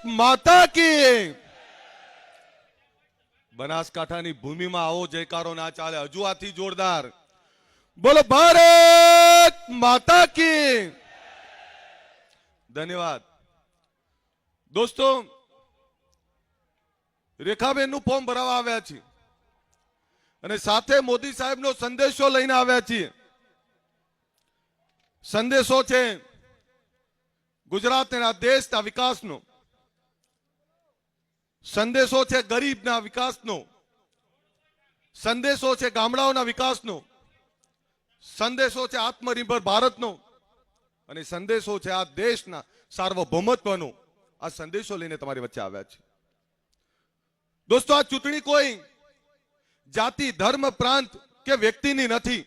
માતા કી બનાસકાંઠાની ભૂમિમાં આવો જયકારો ના ચાલે, હજુ આથી જોરદાર બોલો ભારત માતા કી. ધન્યવાદ દોસ્તો. રેખાબેન નું ફોર્મ ભરાવા આવ્યા છીએ અને સાથે મોદી સાહેબનો સંદેશો લઈને આવ્યા છીએ. સંદેશો છે ગુજરાતના દેશના વિકાસનો, સંદેશો છે ગરીબના વિકાસનો, સંદેશો છે ગામડાઓના વિકાસનો, સંદેશો છે આત્મનિર્ભર ભારતનો અને સંદેશો છે આ દેશના સાર્વભૌમત્વનો. આ સંદેશો લઈને તમારી વચ્ચે આવ્યા છે. દોસ્તો, આ ચૂંટણી કોઈ જાતિ, ધર્મ, પ્રાંત કે વ્યક્તિની નથી.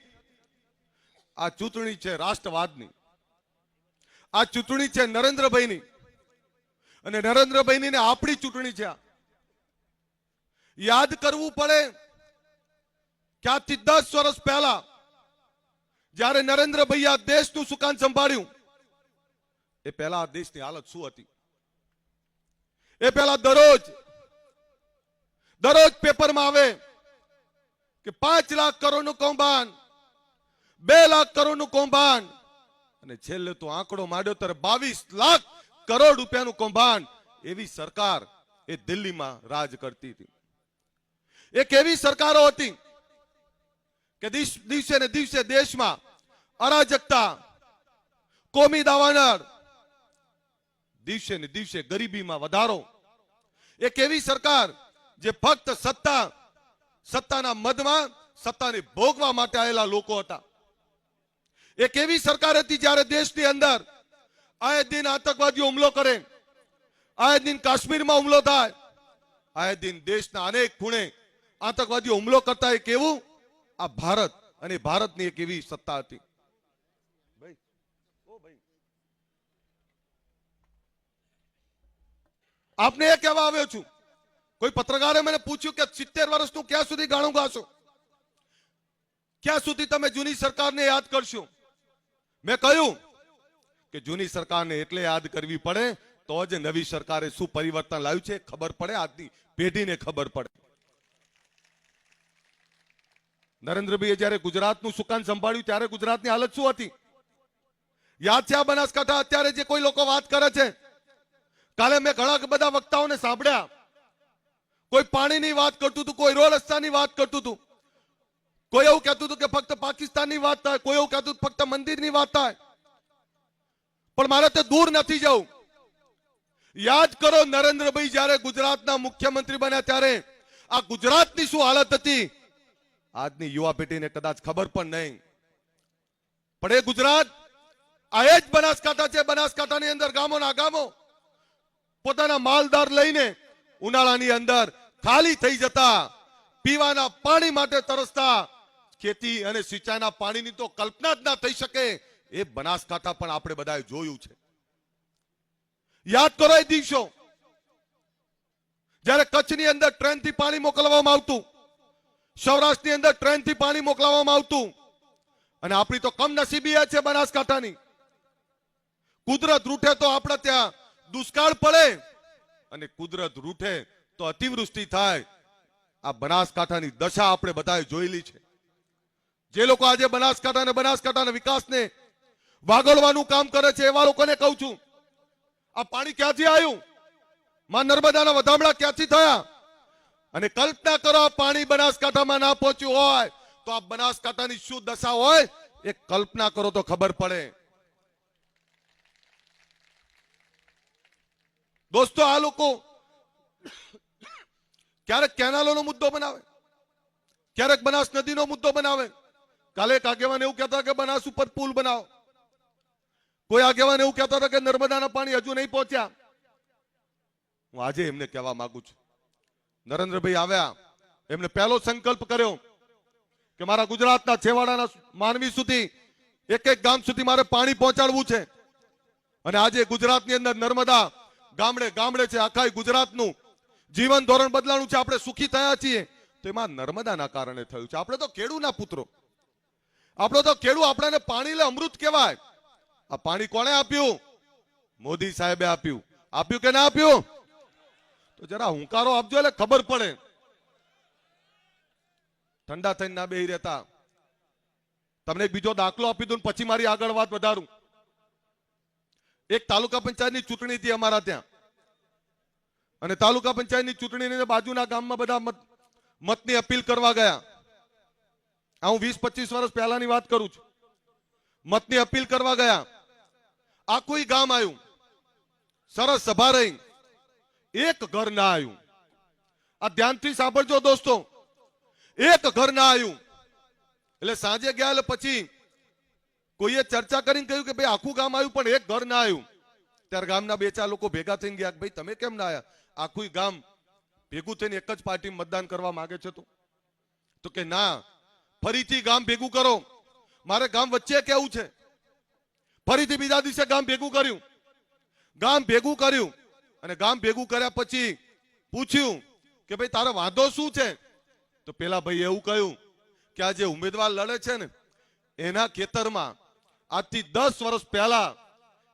આ ચૂંટણી છે રાષ્ટ્રવાદની. આ ચૂંટણી છે નરેન્દ્રભાઈની અને નરેન્દ્રભાઈની ને આપણી ચૂંટણી છે. યાદ કરવું પડે કે આજથી 10 વર્ષ પહેલા જ્યારે નરેન્દ્રભાઈ આ દેશનું સુકાન સંભાળ્યું, એ પહેલા આ દેશની હાલત શું હતી? એ પહેલા દરરોજ પેપરમાં આવે કે 5 લાખ કરોડનું કૌભાંડ, 2 લાખ કરોડનું કૌભાંડ અને છેલ્લે તો આંકડો માંડ્યો ત્યારે 22 લાખ કરોડ રૂપિયાનું કૌભાંડ. એવી સરકાર એ દિલ્હીમાં રાજ કરતી હતી. એક એવી સરકારો હતી કે દિવસે ને દિવસે દેશમાં અરાજકતા, કોમી દાવાનળ, દિવસે ને દિવસે ગરીબીમાં વધારો. એક એવી સરકાર જે ફક્ત સત્તાના મદમાં સત્તાને ભોગવા માટે આવેલા લોકો હતા. એક એવી સરકાર હતી જ્યારે દેશની અંદર આયે દિન આતંકવાદીઓ હુમલો કરે, આયે દિન કાશ્મીરમાં હુમલો થાય, આયે દિન દેશના અનેક ખૂણે આતંકવાદીઓ હુમલો કરતા. એક એવું આ ભારત અને ભારતની એક એવી સત્તા હતી. આપને એ કહેવા આવ્યો છું, કોઈ પત્રકારે મને પૂછ્યું કે 70 વર્ષનું ક્યાં સુધી ગાણું ગાશો, ક્યાં સુધી તમે જૂની સરકારને યાદ કરશો? મેં કહ્યું કે જૂની સરકારને એટલે યાદ કરવી પડે તો જ નવી સરકારે શું પરિવર્તન લાવ્યું છે ખબર પડે, આજની પેઢીને ખબર પડે. નરેન્દ્રભાઈએ જ્યારે ગુજરાતનું સુકાન સંભાળ્યું ત્યારે ગુજરાતની હાલત શું હતી? યાદ છે આ બનાસકાંઠા અત્યારે જે કોઈ લોકો વાત કરે છે? કાલે મેં ઘણા બધા વક્તાઓને સાંભળ્યા, કોઈ પાણીની વાત કરતું હતું, કોઈ રોડ રસ્તાની વાત કરતું હતું, કોઈ એવું કહેતું હતું કે ફક્ત પાકિસ્તાનની વાત થાય, કોઈ એવું કહેતું ફક્ત મંદિરની વાત થાય. પણ મારે તે દૂર નથી જવું. યાદ કરો, નરેન્દ્રભાઈ જ્યારે ગુજરાતના મુખ્યમંત્રી બન્યા ત્યારે આ ગુજરાતની શું હાલત હતી? આજની યુવા પેઢીને કદાચ ખબર પણ નહીં. પણ એ ગુજરાત આ એ જ બનાસકાંઠા છે. બનાસકાંઠાની અંદર ગામોના ગામો પોતાના માલદાર લઈને ઉનાળાની અંદર ખાલી થઈ જતા, પીવાના પાણી માટે તરસતા, ખેતી અને સિંચાઈના પાણીની તો કલ્પના જ ના થઈ શકે. એ બનાસકાંઠા પણ આપણે બધાએ જોયું છે. યાદ કરો એ દિવસો જ્યારે કચ્છની અંદર ટ્રેનથી પાણી મોકલવામાં આવતું, સૌરાષ્ટ્રની અંદર ટ્રેનથી પાણી મોકલવામાં આવતું. અને આપણી તો કમનસીબી છે બનાસકાંઠાની, કુદરત રૂઠે તો આપણે ત્યાં દુષ્કાળ પડે અને કુદરત રૂઠે તો અતિવૃષ્ટિ થાય. આ બનાસકાંઠાની દશા આપણે બધાએ જોયેલી છે. જે લોકો આજે બનાસકાંઠાના વિકાસને વાગોળવાનું કામ કરે છે એવા લોકોને કહું છું, આ પાણી ક્યાંથી આવ્યું? માં નર્મદાના વધામણા ક્યાંથી થયા? અને કલ્પના કરો આ પાણી બનાસકાંઠામાં ના પહોંચ્યું હોય તો આ બનાસકાંઠાની શું દશા હોય? એ કલ્પના કરો તો ખબર પડે. દોસ્તો, આ લોકો ક્યારેક કેનાલોનો મુદ્દો બનાવે, ક્યારેક બનાસ નદીનો મુદ્દો બનાવે. કાલે એક આગેવાન એવું કહેતા કે બનાસ ઉપર પુલ બનાવો, કોઈ આગેવાન એવું કહેતા હતા કે નર્મદાના પાણી હજુ નહીં પહોંચ્યા. હું આજે એમને કહેવા માંગુ છું, નરેન્દ્રભાઈ આવ્યા, એમને પહેલો સંકલ્પ કર્યો કે મારા ગુજરાતના છેવાડાના માનવી સુધી, એક એક ગામ સુધી મારે પાણી પહોંચાડવું છે. અને આજે ગુજરાતની અંદર નર્મદા ગામડે ગામડે છે. આખા ગુજરાતનું જીવન ધોરણ બદલાણું છે. આપણે સુખી થયા છીએ તો એમાં નર્મદાના કારણે થયું છે. આપણે તો ખેડૂના પુત્રો, આપણો તો ખેડૂ, આપણને પાણી લે અમૃત કહેવાય. આ પાણી કોણે આપ્યું? મોદી સાહેબે આપ્યું. આપ્યું કે ના આપ્યું? તો જરા હુંકારો આપજો એટલે ખબર પડે. ઠંડા થઈને ના બેહી રહેતા. તમને બીજો દાખલો આપી દઉં પછી મારી આગળ વાત વધારું. એક તાલુકા પંચાયતની ચૂંટણી હતી અમારા ત્યાં, અને તાલુકા પંચાયતની ચૂંટણીની બાજુના ગામમાં બધા મતની અપીલ કરવા ગયા. હું 20-25 વર્ષ પહેલાની વાત કરું છું. મતની અપીલ કરવા ગયા, આખું ગામ આવ્યું, સરસ સભા રહી, એક ઘર ના આવ્યું. આ ધ્યાનથી સાંભળજો દોસ્તો, એક ઘર ના આવ્યું. એટલે સાંજે ગયા એટલે પછી કોઈએ ચર્ચા કરીને કહ્યું કે ભાઈ આખું ગામ આવ્યું પણ એક ઘર ના આવ્યું. ત્યારે ગામના 2-4 લોકો ભેગા થઈને ગયા, ભાઈ તમે કેમ ના આવ્યા? આખું ગામ ભેગું થઈને એક જ પાર્ટી મતદાન કરવા માંગે છે. તો કે ના, ફરીથી ગામ ભેગું કરો, મારે ગામ વચ્ચે કેવું છે. ફરીથી બીજા દિવસે ગામ ભેગું કર્યું. ગામ ભેગું કર્યું અને ગામ ભેગું કર્યા પછી પૂછ્યું કે ભાઈ તારો વાંધો શું છે? તો પેલા ભાઈ એવું કહ્યું કે આ જે ઉમેદવાર લડે છે ને એના ખેતરમાં આજથી 10 વર્ષ પહેલા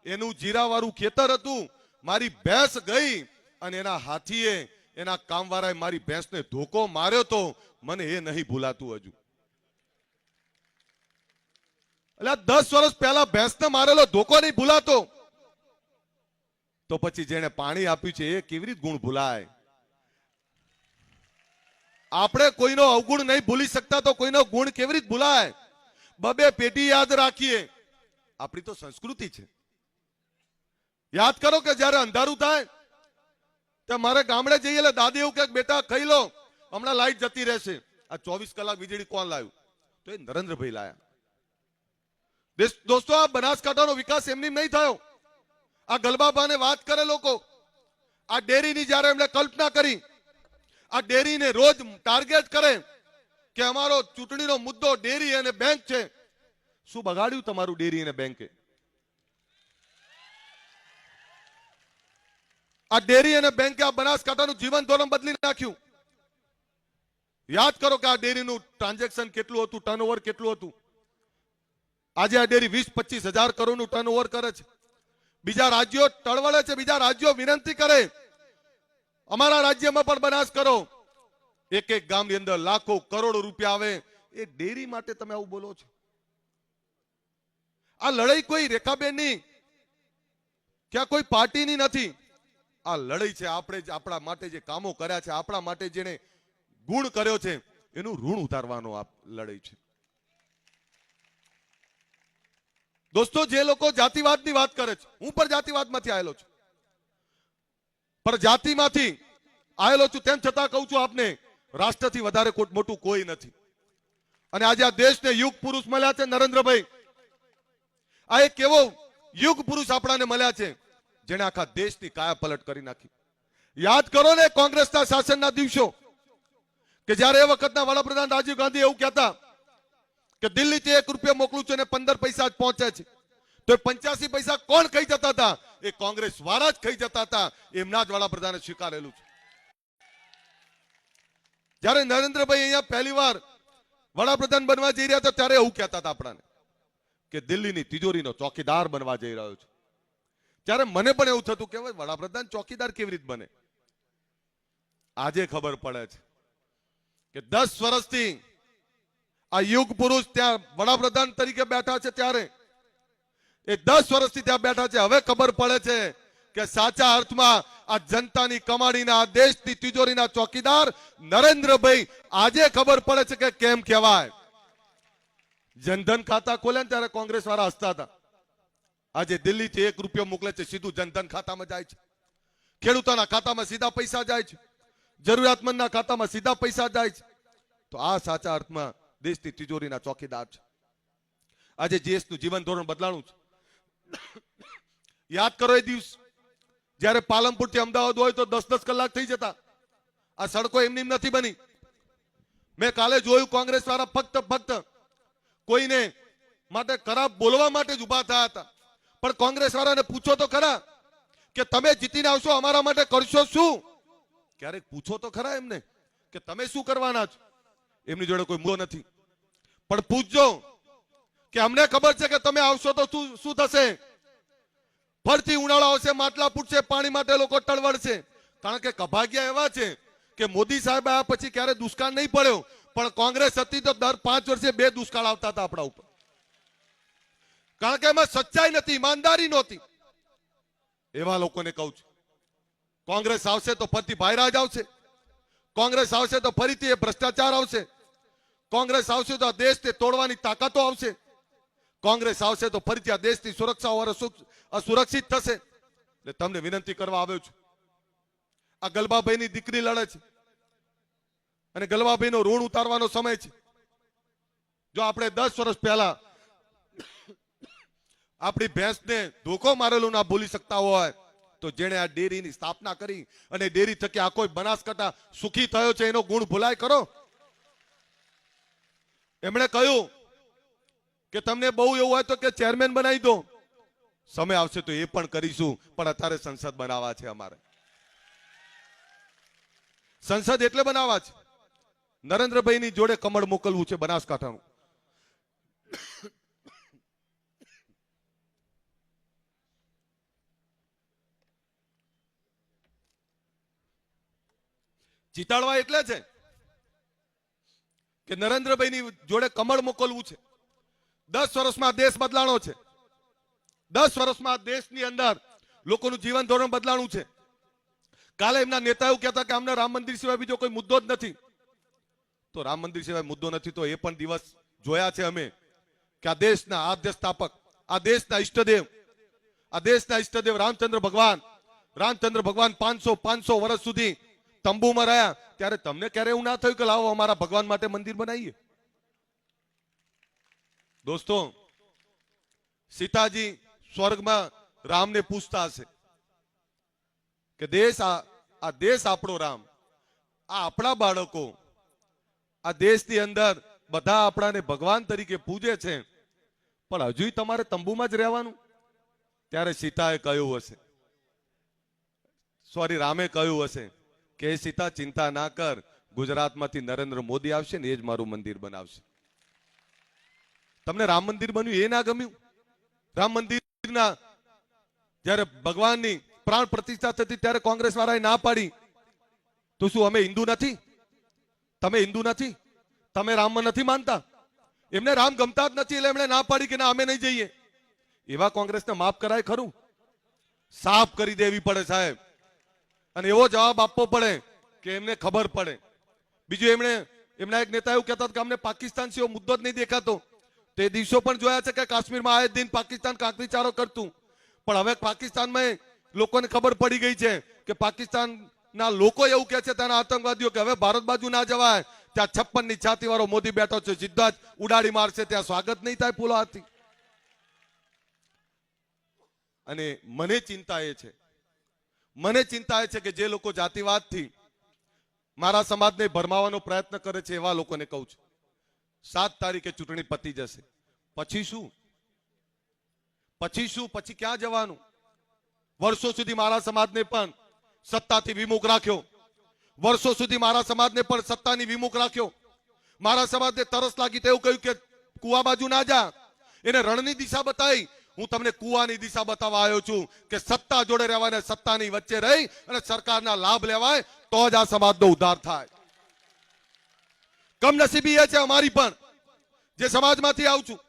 એનું જીરાવાળું ખેતર હતું, મારી ભેંસ ગઈ અને એના હાથીએ એના કામવાળાએ મારી ભેંસને ધોકો માર્યો તો, મને એ નહીં ભૂલાતું હજુ. એટલે 10 વર્ષ પહેલા ભેંસને મારેલો ધોકો નહીં ભૂલાતો, તો પછી જેને પાણી આપ્યું છે એ કેવી રીતે ગુણ ભૂલાય? આપણે કોઈનો અવગુણ નહીં ભૂલી શકતા તો કોઈનો ગુણ કેવી રીતે ભૂલાય? બબે પેઢી યાદ રાખીએ, આપણી તો સંસ્કૃતિ છે. યાદ કરો કે જયારે અંધારું થાય ત્યારે મારે ગામડે જઈએ એટલે દાદી એવું કે બેટા ખાઈ લો, હમણાં લાઈટ જતી રહેશે. આ 24 કલાક વીજળી કોણ લાવ્યું? તો એ નરેન્દ્રભાઈ લાયા. દોસ્તો, આ બનાસકાંઠાનો વિકાસ એમની નહીં થયો. આ ગલબાબાને વાત કરે લોકો, આ ડેરીની જયારે એમણે કલ્પના કરી, આ ડેરીને રોજ ટાર્ગેટ કરે કે અમારો ચૂંટણીનો મુદ્દો ડેરી અને બેંક છે. શું બગાડ્યું તમારું ડેરી અને બેંકે? આ ડેરી અને બેંકે આ બનાસકાંઠાનું જીવન ધોરણ બદલી નાખ્યું. યાદ કરો કે આ ડેરીનું ટ્રાન્ઝેક્શન કેટલું હતું, ટર્નઓવર કેટલું હતું. આજે આ ડેરી 20-25 હજાર કરોડનું ટર્નઓવર કરે છે. બીજા રાજ્યો ટળવળે છે, બીજા રાજ્યો વિનંતી કરે અમારા રાજ્યમાં પણ બનાસ કરો. એક એક ગામની અંદર લાખો કરોડો રૂપિયા આવે, એ ડેરી માટે તમે આવું બોલો છો? આ લડાઈ કોઈ રેખાબેનની કે કોઈ પાર્ટીની નથી. આ લડાઈ છે આપણે આપણા માટે જે કામો કર્યા છે, આપણા માટે જેને ગુણ કર્યો છે એનું ઋણ ઉતારવાનો આ લડાઈ છે. દોસ્તો, જે લોકો જાતિવાદની વાત કરે છે, હું પણ જાતિવાદમાંથી આવેલો છું, પણ જાતિમાંથી આવેલો છું તેમ છતાં કહું છું આપને, રાષ્ટ્રથી વધારે મોટું કોઈ નથી. અને આજે આ દેશને યુગ પુરુષ મળ્યા છે નરેન્દ્રભાઈ. આ એક એવો યુગ પુરુષ આપણાને મળ્યા છે જેને આખા દેશની કાયા પલટ કરી નાખી. યાદ કરો ને કોંગ્રેસના શાસનના દિવસો, કે જ્યારે એ વખતના વડાપ્રધાન રાજીવ ગાંધી એવું કહેતા કે દિલ્હીથી 1 રૂપિયા મોકલું છું અને 15 પૈસા જ પહોંચે છે. તો 85 પૈસા કોણ ખાઈ જતા હતા? એ કોંગ્રેસ વાળા જ ખાઈ જતા હતા. એમના જ વડાપ્રધાને સ્વીકારેલું છે. જ્યારે નરેન્દ્રભાઈ અહીંયા પહેલી વાર વડાપ્રધાન બનવા જઈ રહ્યા હતા ત્યારે એવું કહેતા હતા આપણાને કે દિલ્હીની તિજોરીનો ચોકીદાર બનવા જઈ રહ્યો છે. ત્યારે મને પણ એવું થતું કે વડાપ્રધાન ચોકીદાર કેવી રીતે બને? આજે ખબર પડે છે કે 10 વર્ષથી આ યુગ પુરુષ ત્યાં વડાપ્રધાન તરીકે બેઠા છે, ત્યારે એ 10 વર્ષથી ત્યાં બેઠા છે. હવે ખબર પડે છે કે સાચા અર્થમાં આ જનતાની કમાણીના, આ દેશની તિજોરીના ચોકીદાર નરેન્દ્રભાઈ આજે ખબર પડે છે કે કેમ કહેવાય. જનધન ખાતા ખોલે ને ત્યારે કોંગ્રેસ વાળા હસતા હતા. આજે દિલ્હીથી 1 રૂપિયો મોકલે છે, સીધું જનધન ખાતામાં જાય છે. ખેડૂતોના ખાતામાં સીધા પૈસા જાય છે, જરૂરિયાતમંદના ખાતામાં સીધા પૈસા જાય છે. તો આ સાચા અર્થમાં દેશની તિજોરીના ચોકીદાર છે. આજે દેશનું જીવન ધોરણ બદલાણું છે. યાદ કરો એ દિવસ જ્યારે પાલનપુરથી અમદાવાદ હોય તો 10-10 કલાક થઈ જતા. આ સડકો એમની નથી બની. મેં કાલે જોયું કોંગ્રેસ વાળા ફક્ત કોઈને માટે ખરાબ બોલવા માટે જ ઉભા થયા હતા. પણ કોંગ્રેસ વાળાને પૂછો તો ખરા કે તમે જીતીને આવશો, અમારા માટે કરશો શું? ક્યારેક પૂછો તો ખરા એમને કે તમે શું કરવાના છો? એમની જોડે કોઈ મુદ્દો નથી. પણ પૂછજો કે અમને ખબર છે કે તમે આવશો તો શું થશે. ફરતી ઉનાળો આવશે, માટલા ફૂટશે, પાણી માટે લોકો ટળવળશે. કારણ કે કભાગ્યા એવા છે કે મોદી સાહેબ આવ્યા પછી ક્યારે દુષ્કાળ નહીં પડ્યો, પણ કોંગ્રેસ હતી તો દર 5 વર્ષે 2 દુષ્કાળ આવતા હતા આપણા ઉપર. કારણ કે એમાં સચ્ચાઈ નથી, ઈમાનદારી નહોતી. એવા લોકોને કહું છું, કોંગ્રેસ આવશે તો ફરીથી ભાઈરાજ આવશે, કોંગ્રેસ આવશે તો ફરીથી એ ભ્રષ્ટાચાર આવશે, કોંગ્રેસ આવશે તો આ દેશને તોડવાની તાકાતો આવશે, કોંગ્રેસ આવશે તો ફરીથી આ દેશની સુરક્ષા અસુરક્ષિત થશે. એટલે તમને વિનંતી કરવા આવ્યો છું, આ ગલબાભાઈની દીકરી લડે છે અને ગલબાભાઈનો ઋણ ઉતારવાનો સમય છે. જો આપણે 10 વર્ષ પહેલા આપણી ભેંસને ધોકો મારેલું ના ભૂલી શકતા હોય તો જેણે આ ડેરીની સ્થાપના કરી અને ડેરી થકી આ કોઈ બનાસકાંઠા સુખી થયો છે એનો ગુણ ભૂલાય કરો. એમણે કહ્યું કે તમને બહુ એવું હોય તો કે ચેરમેન બનાવી દો, સમય આવશે તો એ પણ કરીશું, પણ અત્યારે સંસદ બનાવવા છે. અમારે સંસદ એટલે બનાવવા છે, નરેન્દ્રભાઈની જોડે કમળ મોકલવું છે બનાસકાંઠાનું. જીતાડવા એટલે છે કે નરેન્દ્રભાઈની જોડે કમળ મોકલવું છે. 10 વર્ષમાં દેશ બદલાણો છે, 10 વર્ષમાં દેશની અંદર લોકોનું જીવન ધોરણ બદલાણું છે. કાલે એમના નેતા એવું કહેતા કે અમને રામ મંદિર સિવાય બીજો કોઈ મુદ્દો જ નથી. તો રામ મંદિર સિવાય મુદ્દો નથી તો એ પણ દિવસ જોયા છે અમે કે આ દેશના આદ્ય સ્થાપક, આ દેશના ઈષ્ટદેવ રામચંદ્ર ભગવાન 500 વર્ષ સુધી તંબુમાં રહ્યા. ત્યારે તમને ક્યારે એવું ના થયું કે લાવો અમારા ભગવાન માટે મંદિર બનાવીએ? દોસ્તો, સીતાજી સ્વર્ગમાં રામને પૂછતા હશે કે આ દેશ આપણો રામ, આ આપણા બાળકો આ દેશની અંદર બધા આપણાને ભગવાન તરીકે પૂજે છે, પણ હજુ તમારે તંબુમાં જ રહેવાનું? ત્યારે સીતાએ કહ્યું હશે, રામે કહ્યું હશે કે સીતા ચિંતા ના કર, ગુજરાતમાંથી નરેન્દ્ર મોદી આવશે ને એ જ મારું મંદિર બનાવશે. તમને રામ મંદિર બન્યું એ ના ગમ્યું? રામ મંદિરના જ્યારે ભગવાનની પ્રાણ પ્રતિષ્ઠા થતી ત્યારે કોંગ્રેસ વાળાએ ના પાડી. તો શું અમે હિન્દુ નથી? તમે હિન્દુ નથી? તમે રામમાં નથી માનતા? એમને રામ ગમતા જ નથી એટલે એમણે ના પાડી કે ના અમે નહીં જઈએ. એવા કોંગ્રેસને માફ કરાય ખરું? સાફ કરી દેવી પડે સાહેબ, અને એવો જવાબ આપવો પડે કે એમને ખબર પડે. બીજું એમના એક નેતા એવું કહેતા કે અમને પાકિસ્તાન સિવાય મુદ્દો જ નહીં દેખાતો. તે દિવસો પણ જોયા છે કે કાશ્મીરમાં આયે દિન પાકિસ્તાન કાંકરી ચારો કરતું, પણ હવે પાકિસ્તાનમાં લોકોને ખબર પડી ગઈ છે કે પાકિસ્તાનના લોકો એવું કહે છે ત્યાંના આતંકવાદીઓ કે હવે ભારત બાજુ ના જવાય, ત્યાં 56 છાતી વાળો મોદી બેઠો છે, સીધા જ ઉડાડી મારશે, ત્યાં સ્વાગત નહીં થાય ફૂલો હાથી. અને મને ચિંતા એ છે કે જે લોકો જાતિવાદથી મારા સમાજને ભરમાવાનો પ્રયત્ન કરે છે એવા લોકોને કહું છું, 7 તારીખે ચૂંટણી પતી જશે, પછી શું? પછી ક્યાં જવાનું? વર્ષો સુધી મારા સમાજને પણ સત્તાથી વિમુખ રાખ્યો, વર્ષો સુધી મારા સમાજને પણ સત્તાની વિમુખ રાખ્યો. મારા સમાજને તરસ લાગી તો એવું કહ્યું કે કુવા બાજુ ના જા, એને રણની દિશા બતાવી. હું તમને કુવાની દિશા બતાવવા આવ્યો છું કે સત્તા જોડે રહેવાને સત્તાની વચ્ચે રહી અને સરકારના લાભ લેવાય તો જ આ સમાજનો ઉદ્ધાર થાય. કમનસીબી એ છે અમારી પણ જે સમાજમાંથી આવું છું.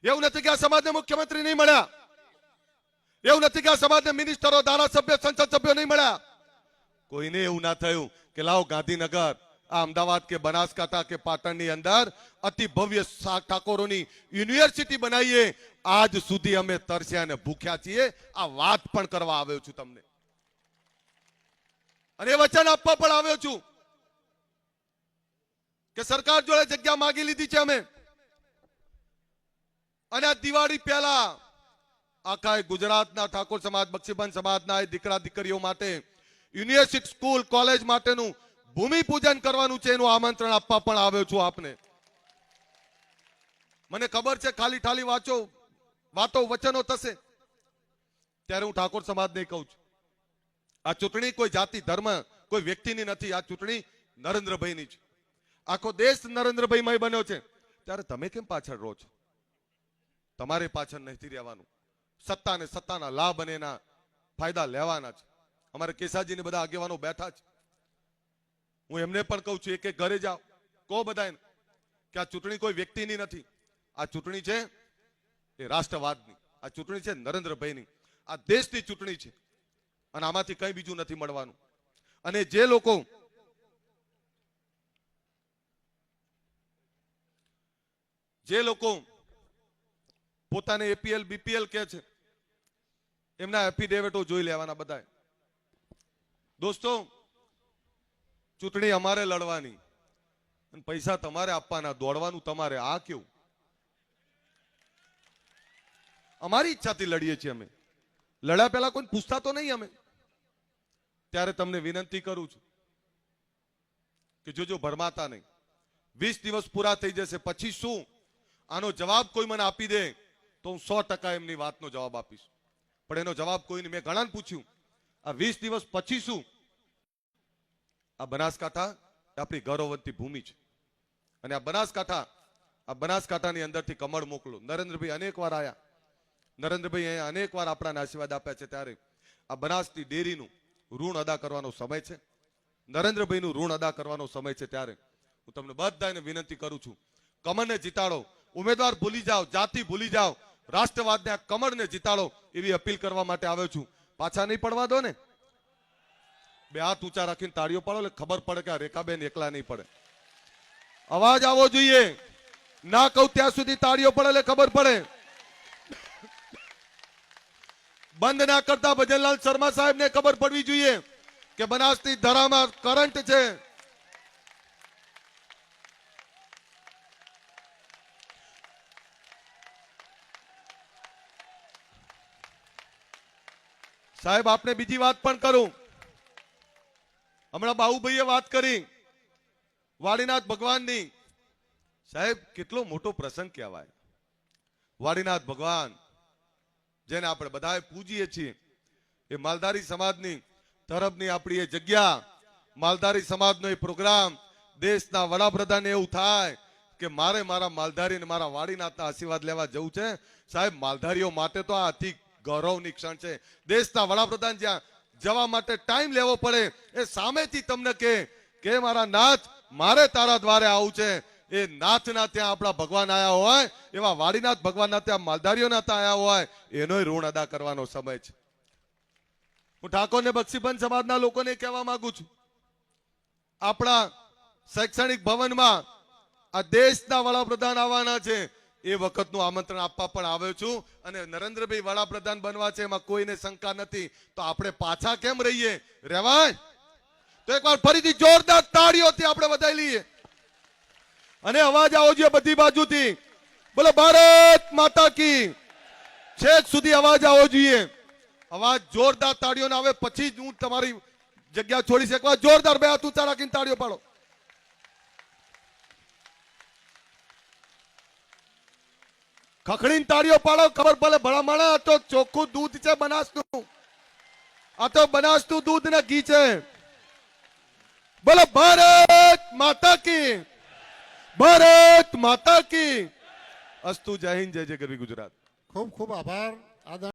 એવું નથી કે આ સમાજને મુખ્યમંત્રી નહીં મળ્યા, એવું નથી કે આ સમાજને મિનિસ્ટરો, ધારાસભ્ય, સંસદ સભ્યો નહીં મળ્યા. કોઈને એવું ના થયું કે લાવો ગાંધીનગર, આ અમદાવાદ કે બનાસકાંઠા કે પાટણની અંદર અતિ ભવ્ય ઠાકોરોની યુનિવર્સિટી બનાવીએ. આજ સુધી અમે તરસ્યા અને ભૂખ્યા છીએ. આ વાત પણ કરવા આવ્યો છું તમને, અને વચન આપવા પણ આવ્યો છું કે સરકાર જોડે જગ્યા માંગી લીધી છે અમે, અને આ દિવાળી પહેલા આખા ગુજરાતના ઠાકોર સમાજ, બક્ષીબંધ સમાજના દીકરા દીકરીઓ માટે યુનિવર્સિટી, સ્કૂલ, કોલેજ માટેનું ભૂમિપૂજન કરવાનું છે, એનું આમંત્રણ આપવા પણ આવ્યો છું આપને. મને ખબર છે ખાલી ઠાલી વાતો વચનો થશે, ત્યારે હું ઠાકોર સમાજને કહું છું, આ ચૂંટણી કોઈ જાતિ, ધર્મ, કોઈ વ્યક્તિની નથી, આ ચૂંટણી નરેન્દ્રભાઈની છે. આખો દેશ નરેન્દ્રભાઈમય બન્યો છે, ત્યારે તમે કેમ પાછળ રહો છો? તમારે પાછળ નથી રહેવાનું. સત્તા અને સત્તાના લાભ અને એના ફાયદા લેવાના છે. અમારે કેસાજીને બધા આગેવાનો બેઠા છે, હું એમને પણ કહું છું, એક ઘરે જાઓ, કહો બધાને કે આ ચૂંટણી કોઈ વ્યક્તિની નથી, આ ચૂંટણી છે એ રાષ્ટ્રવાદની, આ ચૂંટણી છે નરેન્દ્રભાઈની, આ દેશની ચૂંટણી છે અને આમાંથી કઈ બીજું નથી મળવાનું. અને જે લોકો પોતાને એપીએલ બીપીએલ કહે છે, એમના એફિડેવિટો જોઈ લેવાના બધા. દોસ્તો, ચૂંટણી અમારે લડવાની અને પૈસા તમારે આપવાના, દોડવાનું તમારે. આ કેવું? અમારી ઈચ્છાથી લડીએ છીએ અમે, લડ્યા પહેલા કોઈ પૂછતા તો નહીં અમે. ત્યારે તમને વિનંતી કરું છું કે જોજો ભરમાતા નહીં. 20 દિવસ પૂરા થઈ જશે પછી શું, આનો જવાબ કોઈ મને આપી દે તો હું 100% એમની વાતનો જવાબ આપીશ, પણ એનો જવાબ કોઈને, મેં ઘણાને પૂછ્યું આ 20 દિવસ પછી શું. આ બનાસકાંઠા આપણી ગૌરવવંતી ભૂમિ છે અને આ બનાસકાંઠાની અંદરથી કમળ મોકલો. નરેન્દ્રભાઈ અનેક વાર આયા, નરેન્દ્રભાઈ અહીંયા અનેક વાર આપણાને આશીર્વાદ આપ્યા છે, ત્યારે આ બનાસની ડેરીનું ઋણ અદા કરવાનો સમય છે, નરેન્દ્રભાઈનું ઋણ અદા કરવાનો સમય છે. ત્યારે હું તમને બધાને વિનંતી કરું છું, કમળને જીતાડો. ઉમેદવાર ભૂલી જાઓ, જાતિ ભૂલી જાઓ, રાષ્ટ્રવાદને આ કમળને જીતાડો એવી અપીલ કરવા માટે આવ્યો છું. પાછા નહીં પડવા દો ને. બે હાથ ઊંચા રાખીને તાળીઓ પાડો એટલે ખબર પડે કે આ રેખાબેન એકલા નહીં પડે. અવાજ આવવો જોઈએ, ના કહું ત્યાં સુધી તાળીઓ પડે એટલે ખબર પડે. બંધ ના કરતા ભજનલાલ શર્મા સાહેબને ખબર પડવી જોઈએ કે બનાસની ધરામાં કરંટ છે. સાહેબ, આપને બીજી વાત પણ કરું. હમણાં બાહુભાઈએ વાત કરી વાડીનાથ ભગવાનની. સાહેબ, કેટલો મોટો પ્રસંગ કહેવાય. વાડીનાથ ભગવાન જેને આપણે બધાએ પૂજીએ છીએ, એ માલધારી સમાજની તરફની આપણી એ જગ્યા, માલધારી સમાજનો એ પ્રોગ્રામ, દેશના વડાપ્રધાન એવું થાય કે મારે મારા માલધારી ને મારા વાડીનાથના આશીર્વાદ લેવા જવું છે. સાહેબ, માલધારીઓ માટે તો આ અતિ ગૌરવની ક્ષણ છે. દેશના વડાપ્રધાન જ્યાં જવા માટે ટાઈમ લેવો પડે, એ સામેથી તમને કે મારા નાથ, મારે તારા દ્વારે આવું છે. એ નાથના ત્યાં આપણા ભગવાન આયા હોય, એવા વાડીનાથ ભગવાનના ત્યાં માલધારીઓના ત્યાં આયા હોય, એનોય ઋણ અદા કરવાનો સમય છે. હું ઠાકોર ને બક્ષીબંધ સમાજના લોકોને કહેવા માંગુ છું, આપણા શૈક્ષણિક ભવનમાં આ દેશના વડાપ્રધાન આવવાના છે, એ વખતનું આમંત્રણ આપવા પણ આવ્યો છું. અને નરેન્દ્રભાઈ વડાપ્રધાન બનવા છે, એમાં કોઈને શંકા નથી. તો આપણે પાછા કેમ રહીએ? રહેવાય તો એકવાર ફરીથી જોરદાર તાળીઓથી આપણે વધાવી લઈએ અને અવાજ આવો જોઈએ બધી બાજુથી. બોલો ભારત માતા કી. છેક સુધી અવાજ આવો જોઈએ. અવાજ જોરદાર તાળીઓ આવે પછી જ હું તમારી જગ્યા છોડી શકવા. જોરદાર બે હાથ ઊંચા રાખીને તાળીઓ પાડો. ખખડીને તાળીઓ પાડો, ખબર પડે ભલામણા. આ તો ચોખ્ખું દૂધ છે બનાસનું, આ તો બનાસનું દૂધ ને ઘી છે. બોલો ભારત માતા કી, ભારત માતા કી. અસ્તુ. જય હિન્દ, જય જય ગરવી ગુજરાત. ખૂબ ખૂબ આભાર.